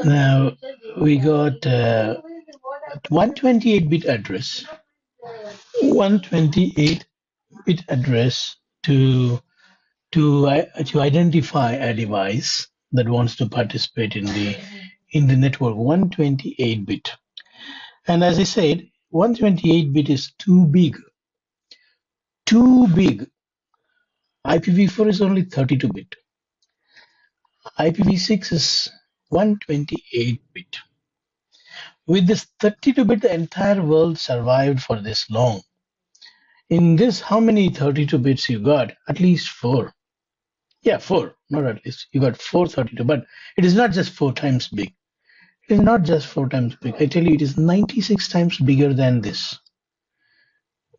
Now we got 128-bit address, 128-bit address to identify a device that wants to participate in the network. 128-bit, and as I said, 128-bit is too big. Too big. IPv4 is only 32-bit. IPv6 is 128-bit. With this 32-bit, the entire world survived for this long. In this, how many 32 bits you got? At least 4. Yeah, 4, not at least. You got 4 32, but it is not just 4 times big. It is not just 4 times big. I tell you, it is 96 times bigger than this.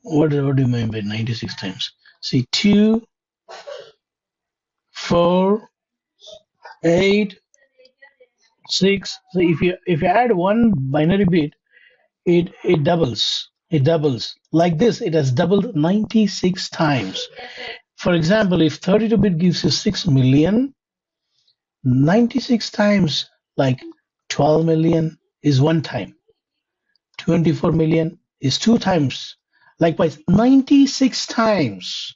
What do you mean by 96 times? See, 2, 4, 8, 6. So if you add one binary bit, it doubles. It doubles. Like this, it has doubled 96 times. For example, if 32-bit gives you 6 million, 96 times, like 12 million is 1 time. 24 million is 2 times. Likewise, 96 times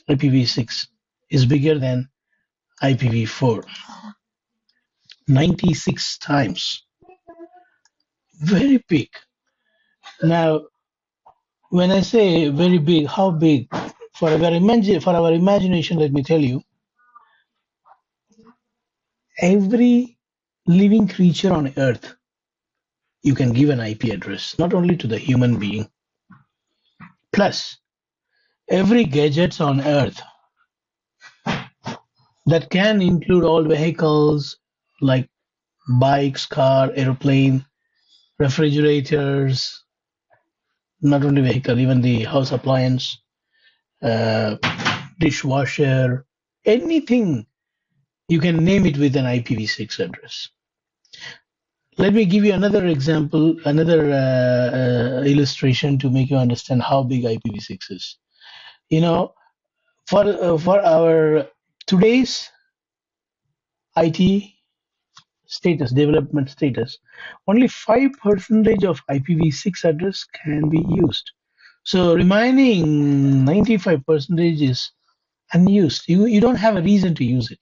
IPv6 is bigger than IPv4. 96 times. Very big. Now, when I say very big, how big? For our imagination, let me tell you, every living creature on earth, you can give an IP address, not only to the human being. Plus, every gadgets on earth that can include all vehicles like bikes, car, airplane, refrigerators, not only vehicle, even the house appliance, dishwasher, anything, you can name it with an IPv6 address. Let me give you another example, another illustration to make you understand how big IPv6 is. You know, for our today's IT status, development status, only 5% of IPv6 address can be used. So remaining 95% is unused. You don't have a reason to use it.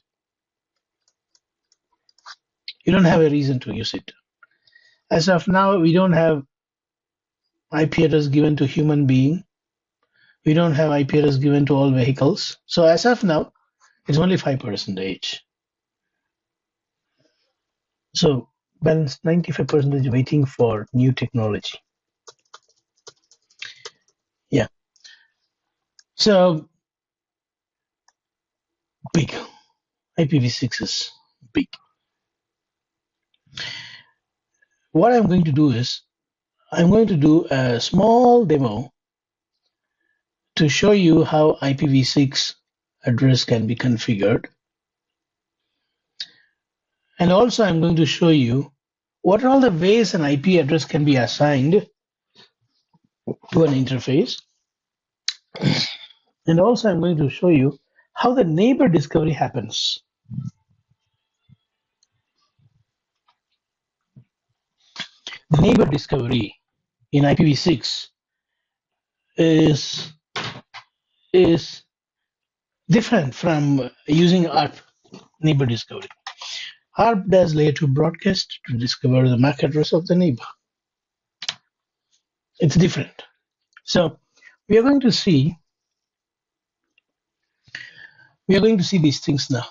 You don't have a reason to use it. As of now, we don't have IP address given to human being. We don't have IP address given to all vehicles. So as of now, it's only 5%. So balance 95% waiting for new technology. Yeah. So big. IPv6 is big. What I'm going to do is, I'm going to do a small demo to show you how IPv6 address can be configured. And also I'm going to show you what are all the ways an IP address can be assigned to an interface. And also I'm going to show you how the neighbor discovery happens. The neighbor discovery in IPv6 is different from using ARP neighbor discovery. ARP does layer 2 broadcast to discover the MAC address of the neighbor. It's different. So we are going to see these things now.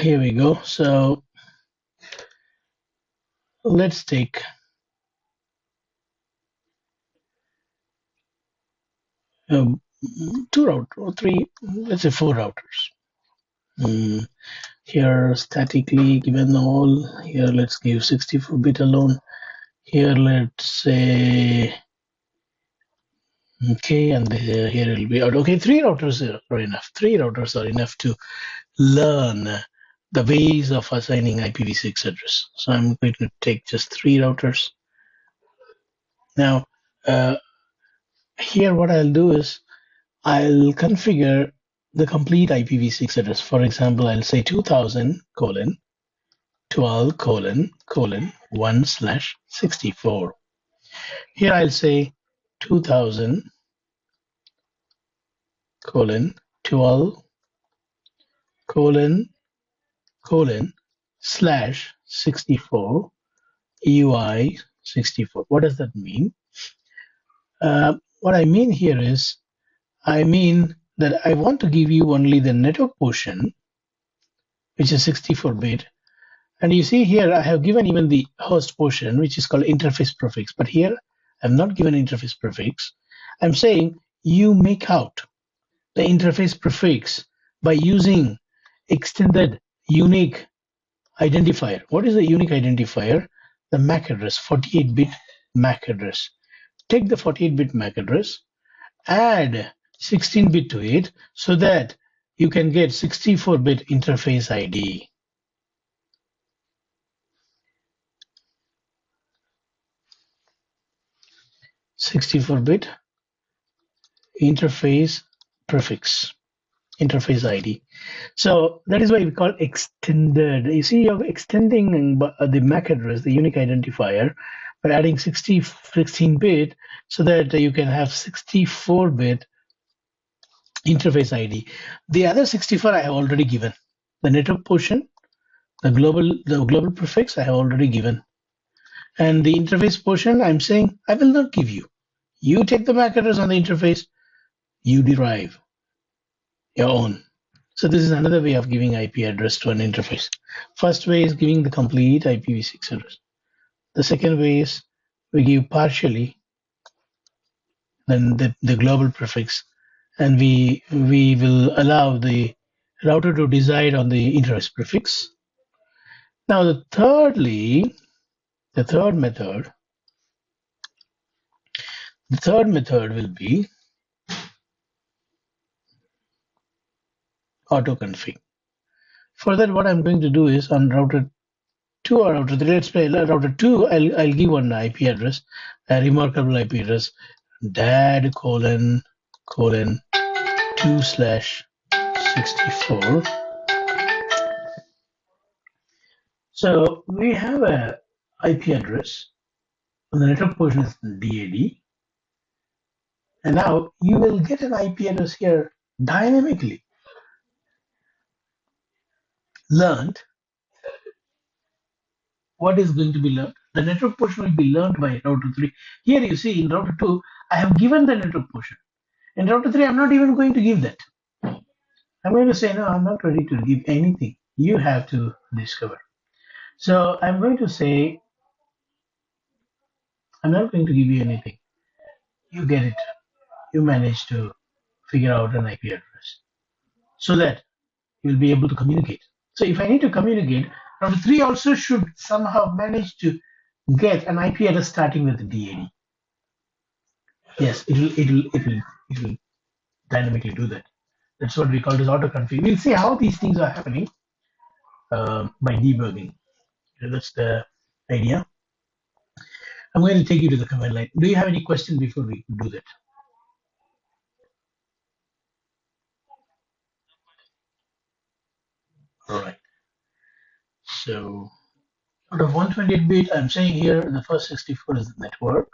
Here we go. So let's take two routers or three, let's say 4 routers. Here statically given all. Here let's give 64-bit alone. Here let's say okay, and here it will be out. Okay, 3 routers are enough. 3 routers are enough to learn the ways of assigning IPv6 address. So I'm going to take just 3 routers. Now, here what I'll do is I'll configure the complete IPv6 address. For example, I'll say 2000 colon 12 colon 1/64. Here I'll say 2000 colon 12 colon/64 EUI 64. What does that mean? What I mean here is, I mean that I want to give you only the network portion, which is 64-bit. And you see here, I have given even the host portion, which is called interface prefix. But here, I'm not given interface prefix. I'm saying you make out the interface prefix by using extended unique identifier. What is the unique identifier? The MAC address, 48-bit MAC address. Take the 48-bit MAC address, add 16-bit to it so that you can get 64-bit interface ID. (64-bit) interface prefix, interface ID. So that is why we call extended. You see, you're extending the MAC address, the unique identifier, by adding 16-bit so that you can have 64-bit interface ID. The other 64 I have already given. The network portion, the global prefix I have already given. And the interface portion, I'm saying I will not give you. You take the MAC address on the interface, you derive your own. So this is another way of giving IP address to an interface. First way is giving the complete IPv6 address. The second way is we give partially then the global prefix, and we will allow the router to decide on the interface prefix. Now the third method will be autoconfig. For that, what I'm going to do is on router 2 or router 3, let's play router 2, I'll give one IP address, a remarkable IP address, dad colon 2/64. So we have a IP address, and the network portion is DAD. And now you will get an IP address here dynamically learned. What is going to be learned? The network portion will be learned by router 3. Here you see in router 2, I have given the network portion. In router 3, I'm not even going to give that. I'm going to say, no, I'm not ready to give anything. You have to discover. So I'm going to say, I'm not going to give you anything. You get it. You manage to figure out an IP address so that you'll be able to communicate. So if I need to communicate, router 3 also should somehow manage to get an IP address starting with DAD. Yes, it will dynamically do that. That's what we call this autoconfig. We'll see how these things are happening by debugging. That's the idea. I'm going to take you to the command line. Do you have any question before we do that? All right. So out of 128-bit, I'm saying here the first 64 is the network.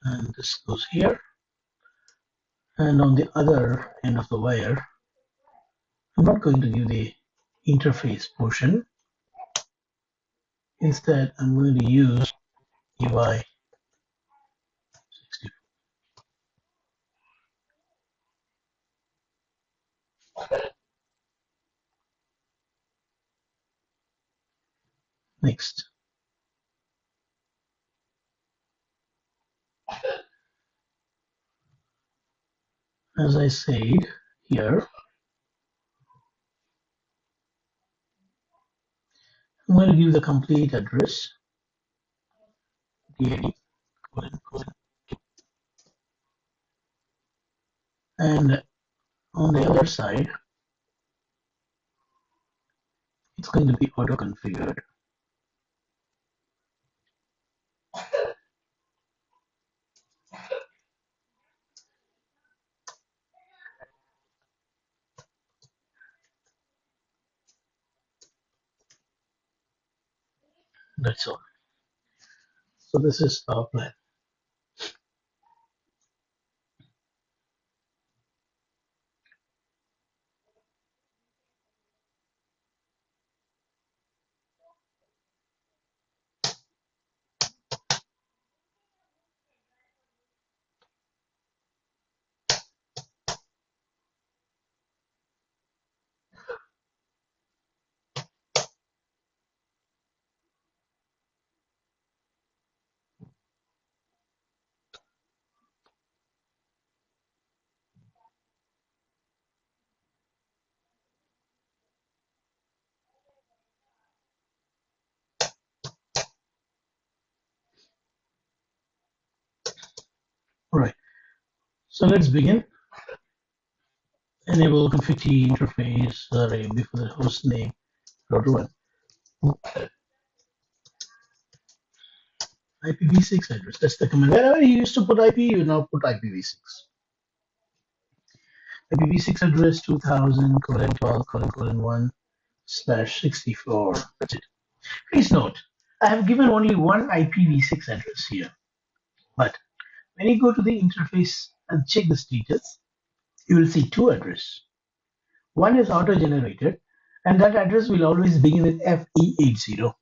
And this goes here. And on the other end of the wire, I'm not going to give the interface portion. Instead, I'm going to use UI 64. Next. As I said here, I'm going to give the complete address, DAD, and on the other side, it's going to be auto-configured. That's all. So this is our plan. All right. So let's begin. Enable config interface array before the host name. Router 1. IPv6 address. That's the command. Wherever you used to put IP, you now put IPv6. IPv6 address 2000 colon 12 colon 1 slash 64. That's it. Please note, I have given only one IPv6 address here. But when you go to the interface and check the status, you will see two addresses. One is auto-generated, and that address will always begin with FE80.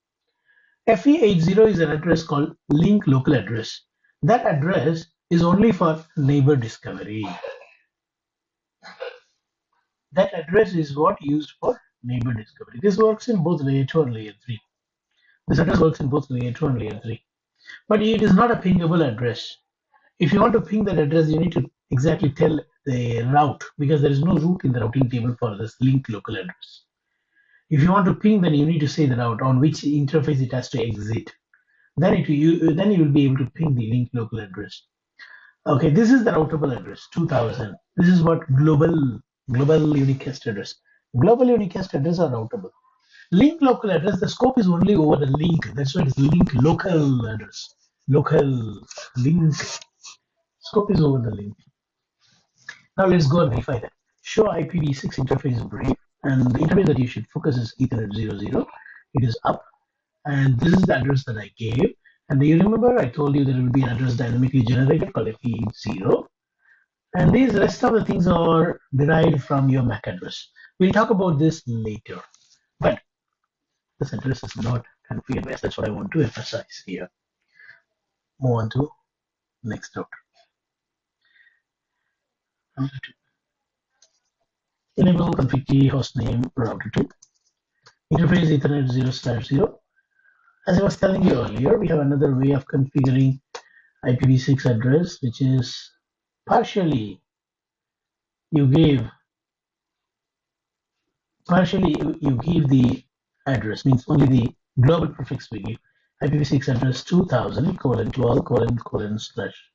FE80 is an address called link local address. That address is only for neighbor discovery. That address is what used for neighbor discovery. This works in both layer 2 and layer 3. This address works in both layer 2 and layer 3. But it is not a pingable address. If you want to ping that address, you need to exactly tell the route, because there is no route in the routing table for this link local address. If you want to ping, then you need to say the route on which interface it has to exit. Then you will be able to ping the link local address. Okay, this is the routable address 2000. This is what global unicast address. Global unicast address are routable. Link local address, the scope is only over the link. That's why it's link local address. Local link scope is over the link. Now let's go and verify that. Show IPv6 interface brief, and the interface that you should focus is Ethernet 00. It is up, and this is the address that I gave. And do you remember I told you there will be an address dynamically generated called FE80, and these rest of the things are derived from your MAC address. We'll talk about this later, but this address is not configured. That's what I want to emphasize here. Move on to next router. Enable config key hostname router 2. Interface Ethernet 0/0. As I was telling you earlier, we have another way of configuring IPv6 address, which is partially you give the address, means only the global prefix we give. IPv6 address 2000 colon 12 colon slash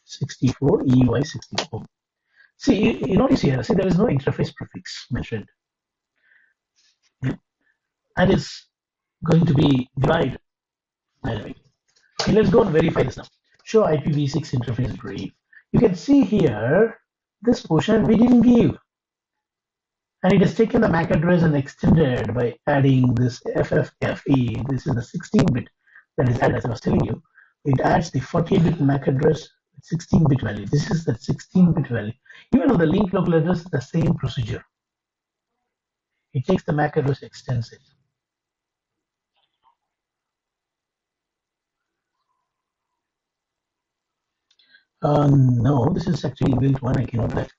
64 EY64. See, you notice here, see, there is no interface prefix mentioned. Yeah. And it's going to be divided dynamically. Okay, let's go and verify this now. Show IPv6 interface brief. You can see here, this portion we didn't give. And it has taken the MAC address and extended by adding this FFFE. This is the 16-bit that is added, as I was telling you. It adds the 48-bit MAC address with 16-bit value. This is the 16-bit value. Even on the link local address, is the same procedure. It takes the MAC address, extends it. No, this is actually built one. I cannot do that.